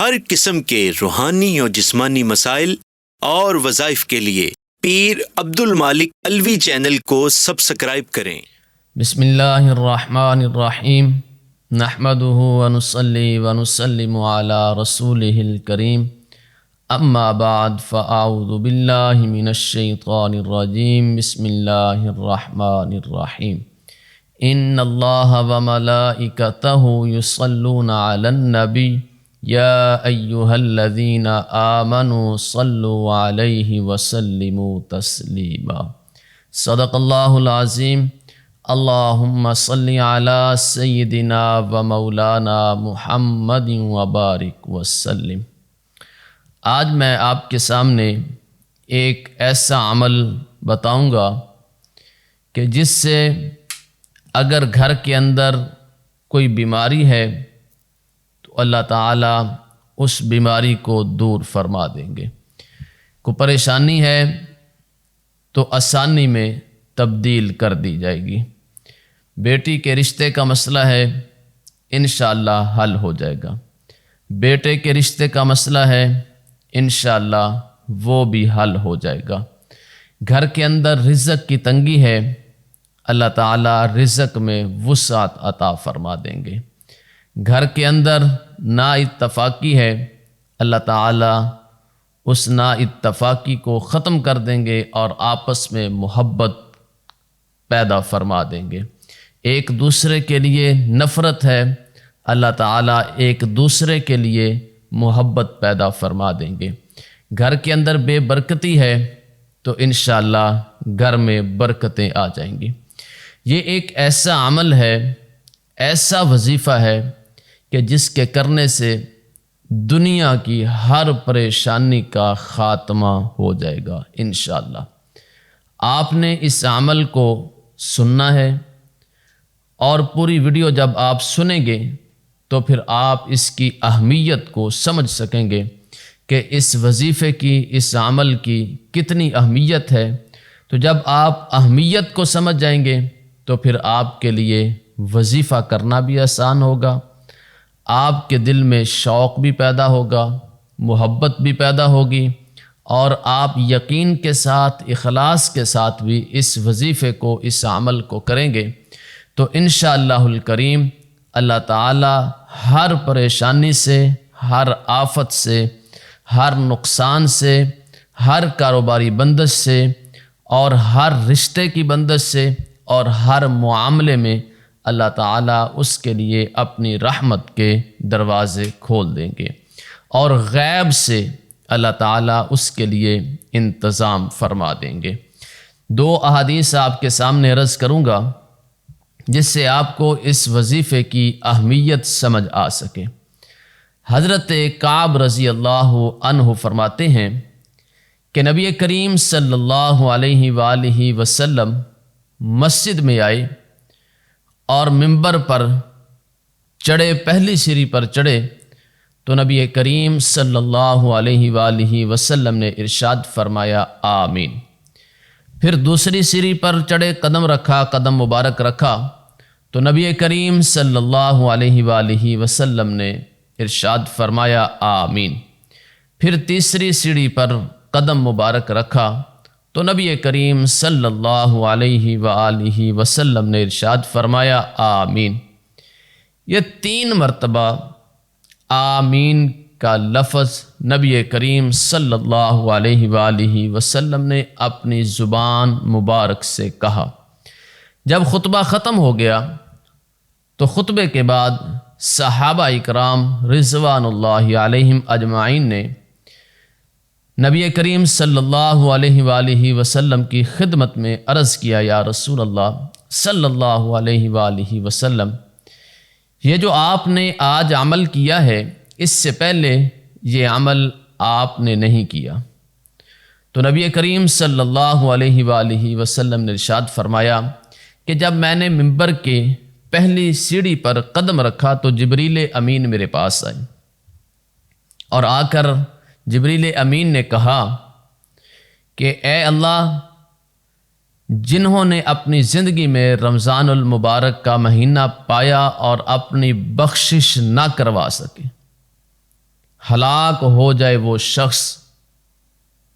ہر قسم کے روحانی اور جسمانی مسائل اور وظائف کے لیے پیر عبد المالک الوی چینل کو سبسکرائب کریں۔ بسم اللہ الرحمن الرحیم، نحمده ونصلی ونسلم علی رسولہ الکریم، اما بعد فاعوذ باللہ من الشیطان الرجیم، بسم اللہ الرحمن الرحیم۔ ان اللہ وملائکتہ یصلون علی النبی یا ایہا الذین آمنوا صلوا علیہ وسلموا تسلیما۔ صدق اللہ العظیم۔ اللہم صلی علی سیدنا و مولانا محمد وبارک وسلم۔ آج میں آپ کے سامنے ایک ایسا عمل بتاؤں گا کہ جس سے اگر گھر کے اندر کوئی بیماری ہے تو اللہ تعالیٰ اس بیماری کو دور فرما دیں گے۔ کوئی پریشانی ہے تو آسانی میں تبدیل کر دی جائے گی۔ بیٹی کے رشتے کا مسئلہ ہے، انشاءاللہ حل ہو جائے گا۔ بیٹے کے رشتے کا مسئلہ ہے، انشاءاللہ وہ بھی حل ہو جائے گا۔ گھر کے اندر رزق کی تنگی ہے، اللہ تعالیٰ رزق میں وسعت عطا فرما دیں گے۔ گھر کے اندر نا اتفاقی ہے، اللہ تعالیٰ اس نا اتفاقی کو ختم کر دیں گے اور آپس میں محبت پیدا فرما دیں گے۔ ایک دوسرے کے لیے نفرت ہے، اللہ تعالیٰ ایک دوسرے کے لیے محبت پیدا فرما دیں گے۔ گھر کے اندر بے برکتی ہے تو انشاءاللہ گھر میں برکتیں آ جائیں گی۔ یہ ایک ایسا عمل ہے، ایسا وظیفہ ہے کہ جس کے کرنے سے دنیا کی ہر پریشانی کا خاتمہ ہو جائے گا انشاءاللہ۔ آپ نے اس عمل کو سننا ہے اور پوری ویڈیو جب آپ سنیں گے تو پھر آپ اس کی اہمیت کو سمجھ سکیں گے کہ اس وظیفے کی، اس عمل کی کتنی اہمیت ہے۔ تو جب آپ اہمیت کو سمجھ جائیں گے تو پھر آپ کے لیے وظیفہ کرنا بھی آسان ہوگا، آپ کے دل میں شوق بھی پیدا ہوگا، محبت بھی پیدا ہوگی، اور آپ یقین کے ساتھ، اخلاص کے ساتھ بھی اس وظیفے کو، اس عمل کو کریں گے تو انشاءاللہ الکریم اللہ تعالی ہر پریشانی سے، ہر آفت سے، ہر نقصان سے، ہر کاروباری بندش سے، اور ہر رشتے کی بندش سے، اور ہر معاملے میں اللہ تعالیٰ اس کے لیے اپنی رحمت کے دروازے کھول دیں گے، اور غیب سے اللہ تعالیٰ اس کے لیے انتظام فرما دیں گے۔ دو احادیث آپ کے سامنے عرض کروں گا جس سے آپ کو اس وظیفے کی اہمیت سمجھ آ سکے۔ حضرت کعب رضی اللہ عنہ فرماتے ہیں کہ نبی کریم صلی اللہ علیہ وآلہ وسلم مسجد میں آئے اور منبر پر چڑھے، پہلی سیڑھی پر چڑھے تو نبی کریم صلی اللہ علیہ وآلہ وسلم نے ارشاد فرمایا آمین۔ پھر دوسری سیڑھی پر چڑھے، قدم رکھا، قدم مبارک رکھا تو نبی کریم صلی اللہ علیہ وآلہ وسلم نے ارشاد فرمایا آمین۔ پھر تیسری سیڑھی پر قدم مبارک رکھا تو نبی کریم صلی اللہ علیہ وآلہ وسلم نے ارشاد فرمایا آمین۔ یہ 3 مرتبہ آمین کا لفظ نبی کریم صلی اللہ علیہ وآلہ وسلم نے اپنی زبان مبارک سے کہا۔ جب خطبہ ختم ہو گیا تو خطبے کے بعد صحابہ اکرام رضوان اللہ علیہم اجمعین نے نبی کریم صلی اللہ علیہ وآلہ وسلم کی خدمت میں عرض کیا، یا رسول اللہ صلی اللہ علیہ وآلہ وسلم، یہ جو آپ نے آج عمل کیا ہے اس سے پہلے یہ عمل آپ نے نہیں کیا۔ تو نبی کریم صلی اللہ علیہ وآلہ وسلم نے ارشاد فرمایا کہ جب میں نے منبر کے پہلی سیڑھی پر قدم رکھا تو جبریل امین میرے پاس آئے، اور آ کر جبریل امین نے کہا کہ اے اللہ، جنہوں نے اپنی زندگی میں رمضان المبارک کا مہینہ پایا اور اپنی بخشش نہ کروا سکے، ہلاک ہو جائے وہ شخص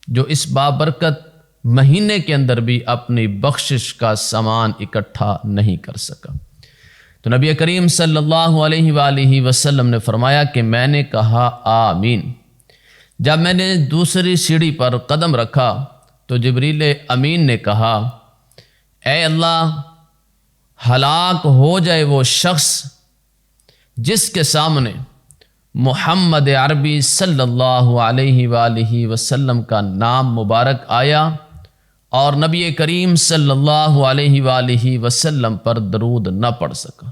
جو اس بابرکت مہینے کے اندر بھی اپنی بخشش کا سامان اکٹھا نہیں کر سکا۔ تو نبی کریم صلی اللہ علیہ وآلہ وسلم نے فرمایا کہ میں نے کہا آمین۔ جب میں نے دوسری سیڑھی پر قدم رکھا تو جبریل امین نے کہا اے اللہ، ہلاک ہو جائے وہ شخص جس کے سامنے محمد عربی صلی اللہ علیہ وآلہ وسلم کا نام مبارک آیا اور نبی کریم صلی اللہ علیہ وآلہ وسلم پر درود نہ پڑھ سکا۔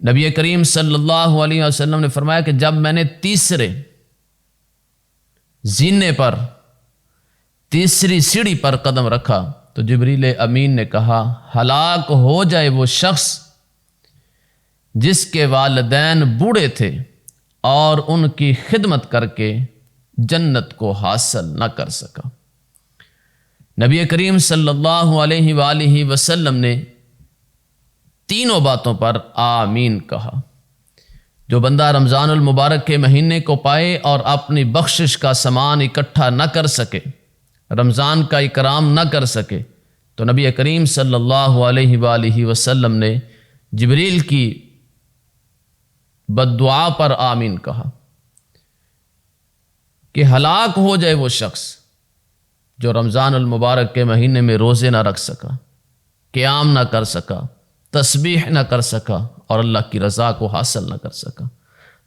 نبی کریم صلی اللہ علیہ وسلم نے فرمایا کہ جب میں نے تیسرے زینے پر، تیسری سیڑھی پر قدم رکھا تو جبریل امین نے کہا ہلاک ہو جائے وہ شخص جس کے والدین بوڑھے تھے اور ان کی خدمت کر کے جنت کو حاصل نہ کر سکا۔ نبی کریم صلی اللہ علیہ وآلہ وسلم نے تینوں باتوں پر آمین کہا۔ جو بندہ رمضان المبارک کے مہینے کو پائے اور اپنی بخشش کا سامان اکٹھا نہ کر سکے، رمضان کا اکرام نہ کر سکے، تو نبی کریم صلی اللہ علیہ وآلہ وسلم نے جبریل کی بد دعا پر آمین کہا کہ ہلاک ہو جائے وہ شخص جو رمضان المبارک کے مہینے میں روزے نہ رکھ سکا، قیام نہ کر سکا، تسبیح نہ کر سکا اور اللہ کی رضا کو حاصل نہ کر سکا۔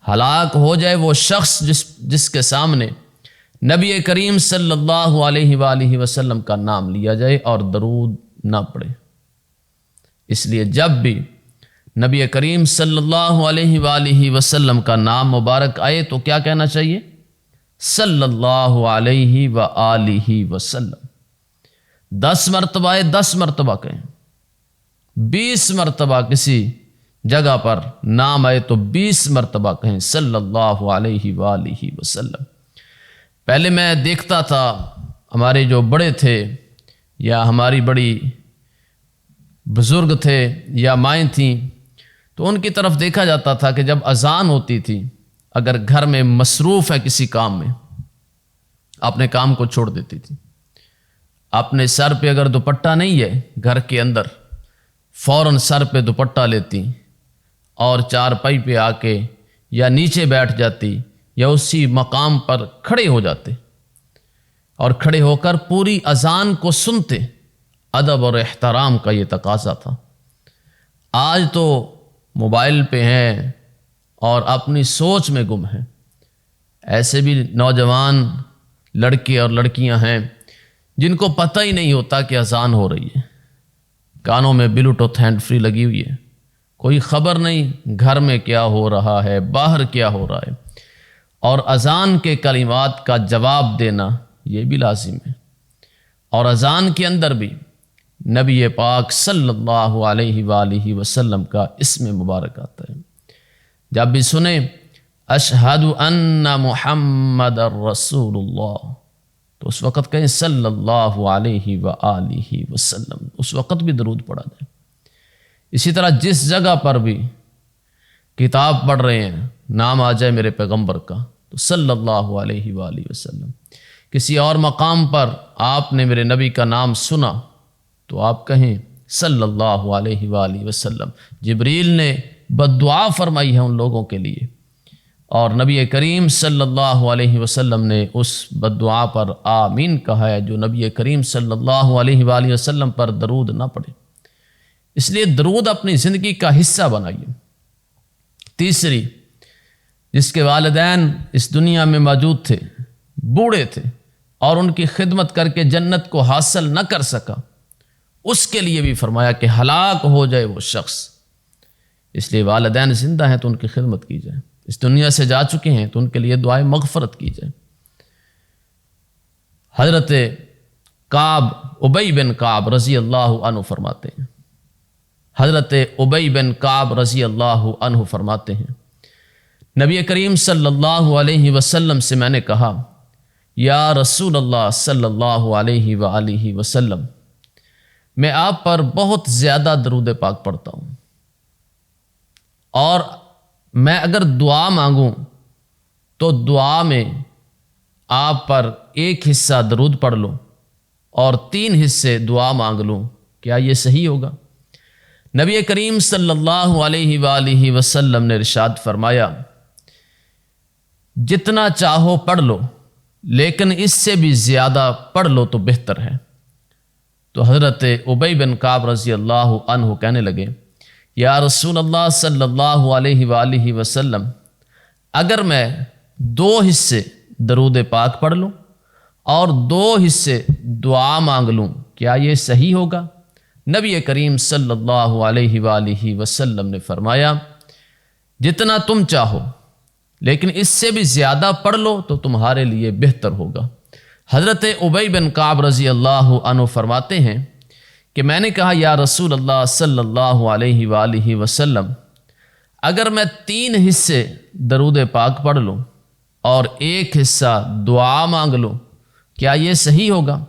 ہلاک ہو جائے وہ شخص جس کے سامنے نبی کریم صلی اللہ علیہ وآلہ وسلم کا نام لیا جائے اور درود نہ پڑے۔ اس لیے جب بھی نبی کریم صلی اللہ علیہ وآلہ وسلم کا نام مبارک آئے تو کیا کہنا چاہیے؟ صلی اللہ علیہ وآلہ وسلم۔ 10 مرتبہ 10 مرتبہ کہیں، 20 مرتبہ کسی جگہ پر نام آئے تو 20 مرتبہ کہیں صلی اللہ علیہ وآلہ وسلم۔ پہلے میں دیکھتا تھا ہمارے جو بڑے تھے یا ہماری بڑی بزرگ تھے یا مائیں تھیں، تو ان کی طرف دیکھا جاتا تھا کہ جب اذان ہوتی تھی، اگر گھر میں مصروف ہے کسی کام میں، اپنے کام کو چھوڑ دیتی تھی۔ اپنے سر پہ اگر دوپٹہ نہیں ہے گھر کے اندر، فوراً سر پہ دوپٹہ لیتی اور چارپائی پہ آ کے یا نیچے بیٹھ جاتی یا اسی مقام پر کھڑے ہو جاتے اور کھڑے ہو کر پوری اذان کو سنتے۔ ادب اور احترام کا یہ تقاضا تھا۔ آج تو موبائل پہ ہیں اور اپنی سوچ میں گم ہیں۔ ایسے بھی نوجوان لڑکے اور لڑکیاں ہیں جن کو پتہ ہی نہیں ہوتا کہ اذان ہو رہی ہے، کانوں میں بلوٹوتھ ہینڈ فری لگی ہوئی ہے، کوئی خبر نہیں گھر میں کیا ہو رہا ہے، باہر کیا ہو رہا ہے۔ اور اذان کے کلمات کا جواب دینا یہ بھی لازم ہے۔ اور اذان کے اندر بھی نبی پاک صلی اللہ علیہ وآلہ وسلم کا اسم مبارک آتا ہے۔ جب بھی سنیں اشہد ان محمد الرسول اللہ، تو اس وقت کہیں صلی اللہ علیہ وآلہ وسلم، اس وقت بھی درود پڑھا جائے۔ اسی طرح جس جگہ پر بھی کتاب پڑھ رہے ہیں، نام آ جائے میرے پیغمبر کا تو صلی اللہ علیہ وآلہ وسلم۔ کسی اور مقام پر آپ نے میرے نبی کا نام سنا تو آپ کہیں صلی اللہ علیہ وآلہ وسلم۔ جبریل نے بد دعا فرمائی ہے ان لوگوں کے لیے، اور نبی کریم صلی اللہ علیہ وسلم نے اس بد دعا پر آمین کہا ہے جو نبی کریم صلی اللہ علیہ وآلہ وسلم پر درود نہ پڑھے۔ اس لیے درود اپنی زندگی کا حصہ بنائیے۔ تیسری، جس کے والدین اس دنیا میں موجود تھے، بوڑھے تھے اور ان کی خدمت کر کے جنت کو حاصل نہ کر سکا، اس کے لیے بھی فرمایا کہ ہلاک ہو جائے وہ شخص۔ اس لیے والدین زندہ ہیں تو ان کی خدمت کی جائے، اس دنیا سے جا چکے ہیں تو ان کے لیے دعائے مغفرت کی جائے۔ حضرت ابی بن کعب رضی اللہ عنہ فرماتے ہیں، حضرت ابی بن کعب رضی اللہ عنہ فرماتے ہیں، نبی کریم صلی اللہ علیہ وسلم سے میں نے کہا یا رسول اللہ صلی اللہ علیہ وآلہ وسلم، میں آپ پر بہت زیادہ درود پاک پڑھتا ہوں اور میں اگر دعا مانگوں تو دعا میں آپ پر ایک حصہ درود پڑھ لوں اور 3 حصے دعا مانگ لوں، کیا یہ صحیح ہوگا؟ نبی کریم صلی اللہ علیہ وآلہ وسلم نے ارشاد فرمایا، جتنا چاہو پڑھ لو لیکن اس سے بھی زیادہ پڑھ لو تو بہتر ہے۔ تو حضرت ابی بن کعب رضی اللہ عنہ کہنے لگے، یا رسول اللہ صلی اللہ علیہ وآلہ وسلم، اگر میں 2 حصے درود پاک پڑھ لوں اور 2 حصے دعا مانگ لوں، کیا یہ صحیح ہوگا؟ نبی کریم صلی اللہ علیہ وآلہ وسلم نے فرمایا، جتنا تم چاہو لیکن اس سے بھی زیادہ پڑھ لو تو تمہارے لیے بہتر ہوگا۔ حضرت ابی بن کعب رضی اللہ عنہ فرماتے ہیں کہ میں نے کہا، یا رسول اللہ صلی اللہ علیہ وآلہ وسلم، اگر میں 3 حصے درود پاک پڑھ لوں اور 1 حصہ دعا مانگ لوں، کیا یہ صحیح ہوگا؟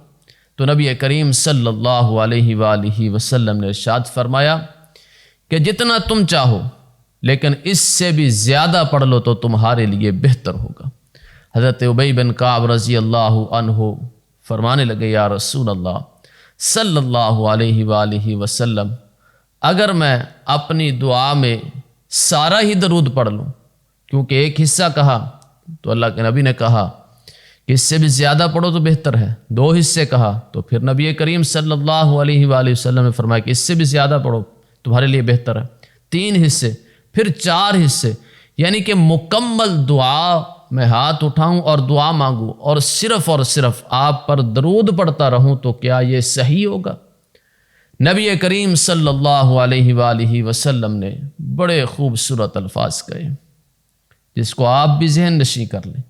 تو نبی کریم صلی اللہ علیہ وآلہ وسلم نے ارشاد فرمایا کہ جتنا تم چاہو لیکن اس سے بھی زیادہ پڑھ لو تو تمہارے لیے بہتر ہوگا۔ حضرت ابی بن کعب رضی اللہ عنہ فرمانے لگے، یا رسول اللہ صلی اللہ علیہ وآلہ وسلم، اگر میں اپنی دعا میں سارا ہی درود پڑھ لوں، کیونکہ ایک حصہ کہا تو اللہ کے نبی نے کہا کہ اس سے بھی زیادہ پڑھو تو بہتر ہے، 2 حصے کہا تو پھر نبی کریم صلی اللہ علیہ وآلہ وسلم نے فرمایا کہ اس سے بھی زیادہ پڑھو تمہارے لیے بہتر ہے، 3 حصے، پھر 4 حصے، یعنی کہ مکمل دعا میں ہاتھ اٹھاؤں اور دعا مانگوں اور صرف آپ پر درود پڑھتا رہوں تو کیا یہ صحیح ہوگا؟ نبی کریم صلی اللہ علیہ وآلہ وسلم نے بڑے خوبصورت الفاظ کہے، جس کو آپ بھی ذہن نشین کر لیں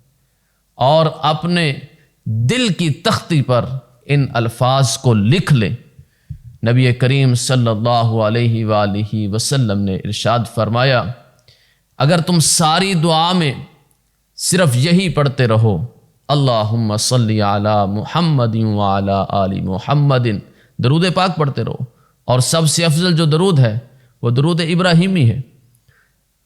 اور اپنے دل کی تختی پر ان الفاظ کو لکھ لیں۔ نبی کریم صلی اللہ علیہ وآلہ وسلم نے ارشاد فرمایا، اگر تم ساری دعا میں صرف یہی پڑھتے رہو، اللہم صلی علی محمد وعلی آل محمد، درود پاک پڑھتے رہو، اور سب سے افضل جو درود ہے وہ درود ابراہیمی ہے،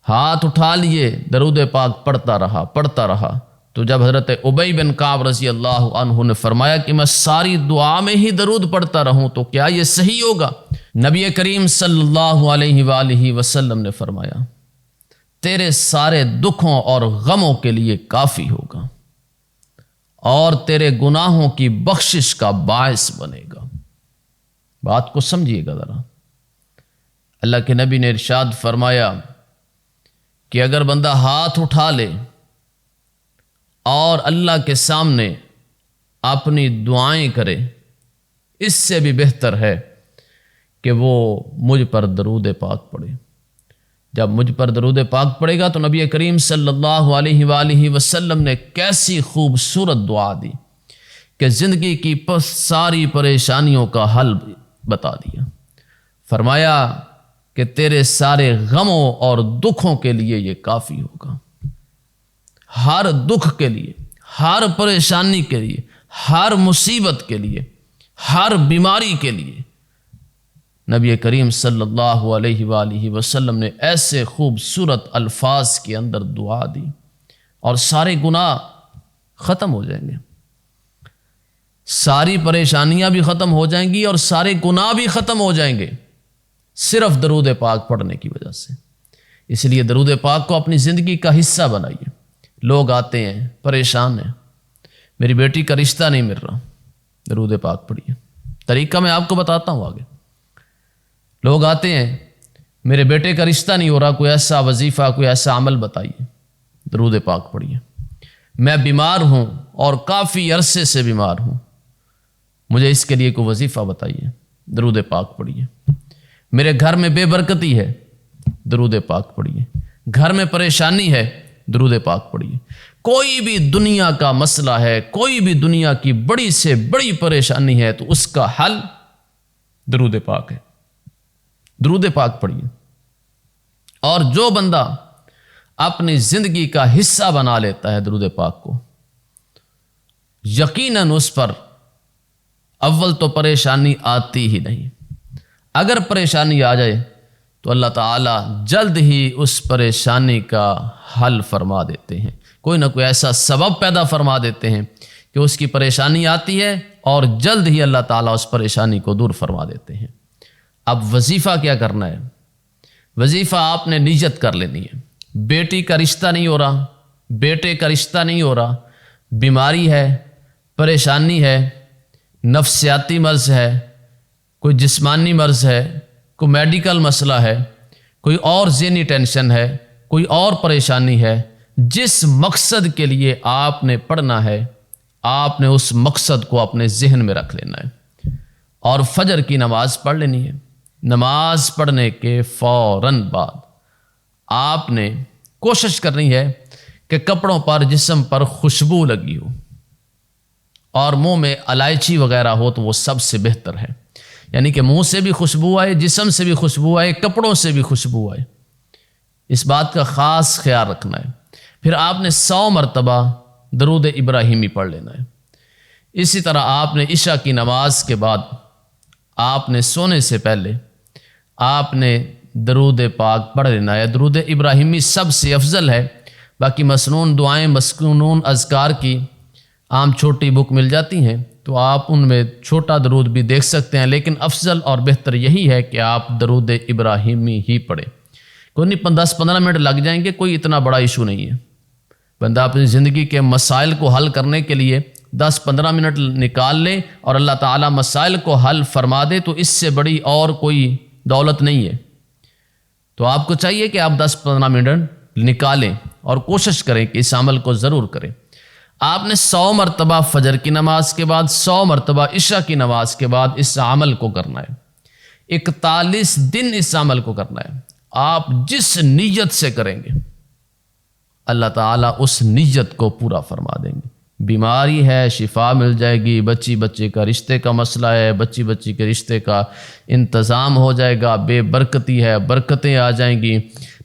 ہاتھ اٹھا لیے درود پاک پڑھتا رہا۔ تو جب حضرت ابی بن کعب رضی اللہ عنہ نے فرمایا کہ میں ساری دعا میں ہی درود پڑھتا رہوں تو کیا یہ صحیح ہوگا؟ نبی کریم صلی اللہ علیہ وآلہ وسلم نے فرمایا، تیرے سارے دکھوں اور غموں کے لیے کافی ہوگا اور تیرے گناہوں کی بخشش کا باعث بنے گا۔ بات کو سمجھیے گا ذرا، اللہ کے نبی نے ارشاد فرمایا کہ اگر بندہ ہاتھ اٹھا لے اور اللہ کے سامنے اپنی دعائیں کرے، اس سے بھی بہتر ہے کہ وہ مجھ پر درود پاک پڑھے۔ جب مجھ پر درود پاک پڑھے گا تو نبی کریم صلی اللہ علیہ وآلہ وسلم نے کیسی خوبصورت دعا دی کہ زندگی کی ساری پریشانیوں کا حل بتا دیا۔ فرمایا کہ تیرے سارے غموں اور دکھوں کے لیے یہ کافی ہوگا، ہر دکھ کے لیے، ہر پریشانی کے لیے، ہر مصیبت کے لیے، ہر بیماری کے لیے نبی کریم صلی اللہ علیہ وآلہ وسلم نے ایسے خوبصورت الفاظ کے اندر دعا دی اور سارے گناہ ختم ہو جائیں گے، ساری پریشانیاں بھی ختم ہو جائیں گی اور سارے گناہ بھی ختم ہو جائیں گے، صرف درود پاک پڑھنے کی وجہ سے۔ اس لیے درود پاک کو اپنی زندگی کا حصہ بنائیے۔ لوگ آتے ہیں پریشان ہیں، میری بیٹی کا رشتہ نہیں مل رہا، درود پاک پڑھیے، طریقہ میں آپ کو بتاتا ہوں آگے۔ لوگ آتے ہیں میرے بیٹے کا رشتہ نہیں ہو رہا، کوئی ایسا وظیفہ، کوئی ایسا عمل بتائیے، درود پاک پڑھیے۔ میں بیمار ہوں اور کافی عرصے سے بیمار ہوں، مجھے اس کے لیے کوئی وظیفہ بتائیے، درود پاک پڑھیے۔ میرے گھر میں بے برکتی ہے، درود پاک پڑھیے۔ گھر میں پریشانی ہے، درود پاک پڑھیے۔ کوئی بھی دنیا کا مسئلہ ہے، کوئی بھی دنیا کی بڑی سے بڑی پریشانی ہے تو اس کا حل درود پاک ہے، درود پاک پڑھیے۔ اور جو بندہ اپنی زندگی کا حصہ بنا لیتا ہے درود پاک کو، یقیناً اس پر اول تو پریشانی آتی ہی نہیں۔ اگر پریشانی آ جائے تو اللہ تعالیٰ جلد ہی اس پریشانی کا حل فرما دیتے ہیں، کوئی نہ کوئی ایسا سبب پیدا فرما دیتے ہیں کہ اس کی پریشانی آتی ہے اور جلد ہی اللہ تعالیٰ اس پریشانی کو دور فرما دیتے ہیں۔ اب وظیفہ کیا کرنا ہے؟ وظیفہ آپ نے نیت کر لینی ہے۔ بیٹی کا رشتہ نہیں ہو رہا، بیٹے کا رشتہ نہیں ہو رہا، بیماری ہے، پریشانی ہے، نفسیاتی مرض ہے، کوئی جسمانی مرض ہے، کوئی میڈیکل مسئلہ ہے، کوئی اور ذہنی ٹینشن ہے، کوئی اور پریشانی ہے، جس مقصد کے لیے آپ نے پڑھنا ہے آپ نے اس مقصد کو اپنے ذہن میں رکھ لینا ہے اور فجر کی نماز پڑھ لینی ہے۔ نماز پڑھنے کے فوراً بعد آپ نے کوشش کرنی ہے کہ کپڑوں پر، جسم پر خوشبو لگی ہو اور منہ میں الائچی وغیرہ ہو تو وہ سب سے بہتر ہے، یعنی کہ منہ سے بھی خوشبو آئے، جسم سے بھی خوشبو آئے، کپڑوں سے بھی خوشبو آئے۔ اس بات کا خاص خیال رکھنا ہے۔ پھر آپ نے 100 مرتبہ درود ابراہیمی پڑھ لینا ہے۔ اسی طرح آپ نے عشاء کی نماز کے بعد آپ نے سونے سے پہلے آپ نے درود پاک پڑھ لینا ہے۔ درود ابراہیمی سب سے افضل ہے، باقی مسنون دعائیں، مسنون اذکار کی عام چھوٹی بک مل جاتی ہیں تو آپ ان میں چھوٹا درود بھی دیکھ سکتے ہیں، لیکن افضل اور بہتر یہی ہے کہ آپ درود ابراہیمی ہی پڑھیں۔ کوئی نہیں 10-15 منٹ لگ جائیں گے، کوئی اتنا بڑا ایشو نہیں ہے۔ بندہ اپنی زندگی کے مسائل کو حل کرنے کے لیے 10-15 منٹ نکال لے اور اللہ تعالیٰ مسائل کو حل فرما دے تو اس سے بڑی اور کوئی دولت نہیں ہے۔ تو آپ کو چاہیے کہ آپ 10-15 منٹ نکالیں اور کوشش کریں کہ اس عمل کو ضرور کریں۔ آپ نے 100 مرتبہ فجر کی نماز کے بعد، 100 مرتبہ عشاء کی نماز کے بعد اس عمل کو کرنا ہے۔ 41 دن اس عمل کو کرنا ہے۔ آپ جس نیت سے کریں گے اللہ تعالیٰ اس نیت کو پورا فرما دیں گے۔ بیماری ہے شفا مل جائے گی، بچے کا رشتے کا مسئلہ ہے بچی کے رشتے کا انتظام ہو جائے گا، بے برکتی ہے برکتیں آ جائیں گی،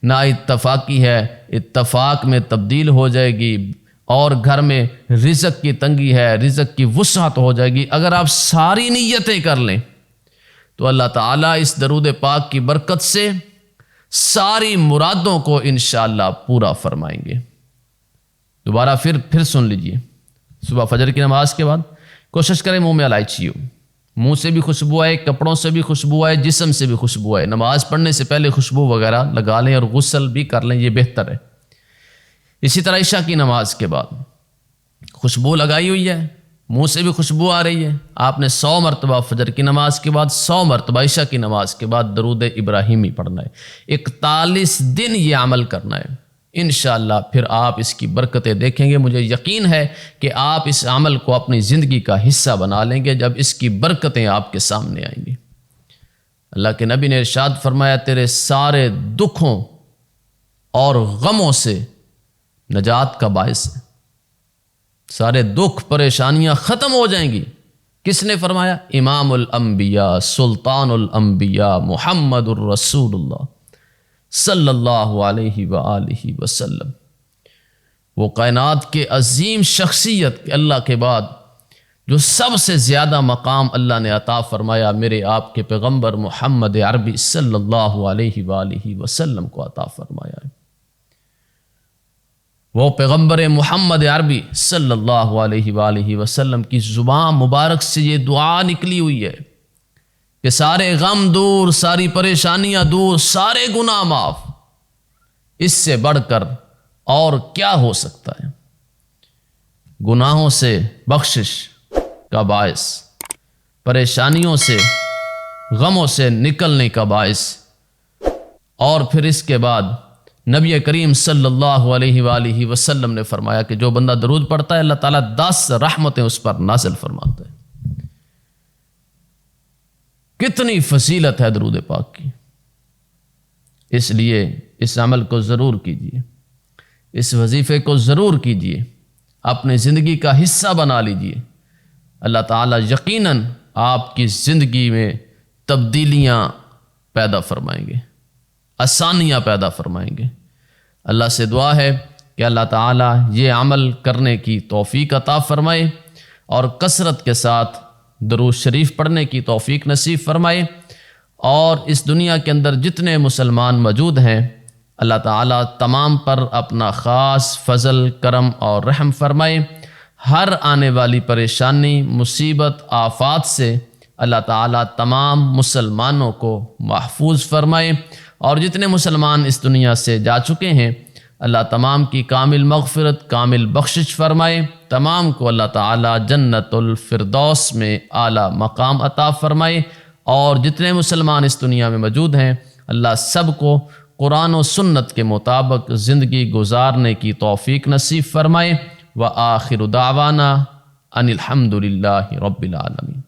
نا اتفاقی ہے اتفاق میں تبدیل ہو جائے گی، اور گھر میں رزق کی تنگی ہے رزق کی وسعت ہو جائے گی۔ اگر آپ ساری نیتیں کر لیں تو اللہ تعالیٰ اس درود پاک کی برکت سے ساری مرادوں کو انشاءاللہ پورا فرمائیں گے۔ دوبارہ پھر سن لیجئے، صبح فجر کی نماز کے بعد کوشش کریں منہ میں الائچی ہو، منہ سے بھی خوشبو آئے، کپڑوں سے بھی خوشبو آئے، جسم سے بھی خوشبو آئے۔ نماز پڑھنے سے پہلے خوشبو وغیرہ لگا لیں اور غسل بھی کر لیں، یہ بہتر ہے۔ اسی طرح عشاء کی نماز کے بعد خوشبو لگائی ہوئی ہے، منہ سے بھی خوشبو آ رہی ہے، آپ نے 100 مرتبہ فجر کی نماز کے بعد، 100 مرتبہ عشاء کی نماز کے بعد درود ابراہیمی پڑھنا ہے۔ 41 دن یہ عمل کرنا ہے، انشاءاللہ پھر آپ اس کی برکتیں دیکھیں گے۔ مجھے یقین ہے کہ آپ اس عمل کو اپنی زندگی کا حصہ بنا لیں گے جب اس کی برکتیں آپ کے سامنے آئیں گی۔ اللہ کے نبی نے ارشاد فرمایا، تیرے سارے دکھوں اور غموں سے نجات کا باعث ہے، سارے دکھ پریشانیاں ختم ہو جائیں گی۔ کس نے فرمایا؟ امام الانبیاء سلطان الانبیاء محمد الرسول اللہ صلی اللہ علیہ وآلہ وسلم، وہ کائنات کے عظیم شخصیت کے اللہ کے بعد جو سب سے زیادہ مقام اللہ نے عطا فرمایا، میرے آپ کے پیغمبر محمد عربی صلی اللہ علیہ وآلہ وسلم کو عطا فرمایا ہے۔ وہ پیغمبر محمد عربی صلی اللہ علیہ وآلہ وسلم کی زبان مبارک سے یہ دعا نکلی ہوئی ہے کہ سارے غم دور، ساری پریشانیاں دور، سارے گناہ معاف۔ اس سے بڑھ کر اور کیا ہو سکتا ہے؟ گناہوں سے بخشش کا باعث، پریشانیوں سے غموں سے نکلنے کا باعث، اور پھر اس کے بعد نبی کریم صلی اللہ علیہ وآلہ وسلم نے فرمایا کہ جو بندہ درود پڑھتا ہے اللہ تعالیٰ 10 رحمتیں اس پر نازل فرماتا ہے۔ کتنی فضیلت ہے درود پاک کی، اس لیے اس عمل کو ضرور کیجیے، اس وظیفے کو ضرور کیجیے، اپنی زندگی کا حصہ بنا لیجیے۔ اللہ تعالیٰ یقیناً آپ کی زندگی میں تبدیلیاں پیدا فرمائیں گے، آسانیاں پیدا فرمائیں گے۔ اللہ سے دعا ہے کہ اللہ تعالیٰ یہ عمل کرنے کی توفیق عطا فرمائے اور کثرت کے ساتھ درود شریف پڑھنے کی توفیق نصیب فرمائے، اور اس دنیا کے اندر جتنے مسلمان موجود ہیں اللہ تعالیٰ تمام پر اپنا خاص فضل کرم اور رحم فرمائے۔ ہر آنے والی پریشانی مصیبت آفات سے اللہ تعالیٰ تمام مسلمانوں کو محفوظ فرمائے، اور جتنے مسلمان اس دنیا سے جا چکے ہیں اللہ تمام کی کامل مغفرت کامل بخشش فرمائے، تمام کو اللہ تعالیٰ جنت الفردوس میں اعلیٰ مقام عطا فرمائے، اور جتنے مسلمان اس دنیا میں موجود ہیں اللہ سب کو قرآن و سنت کے مطابق زندگی گزارنے کی توفیق نصیب فرمائے۔ وآخر دعوانا ان الحمد للہ رب العالمین۔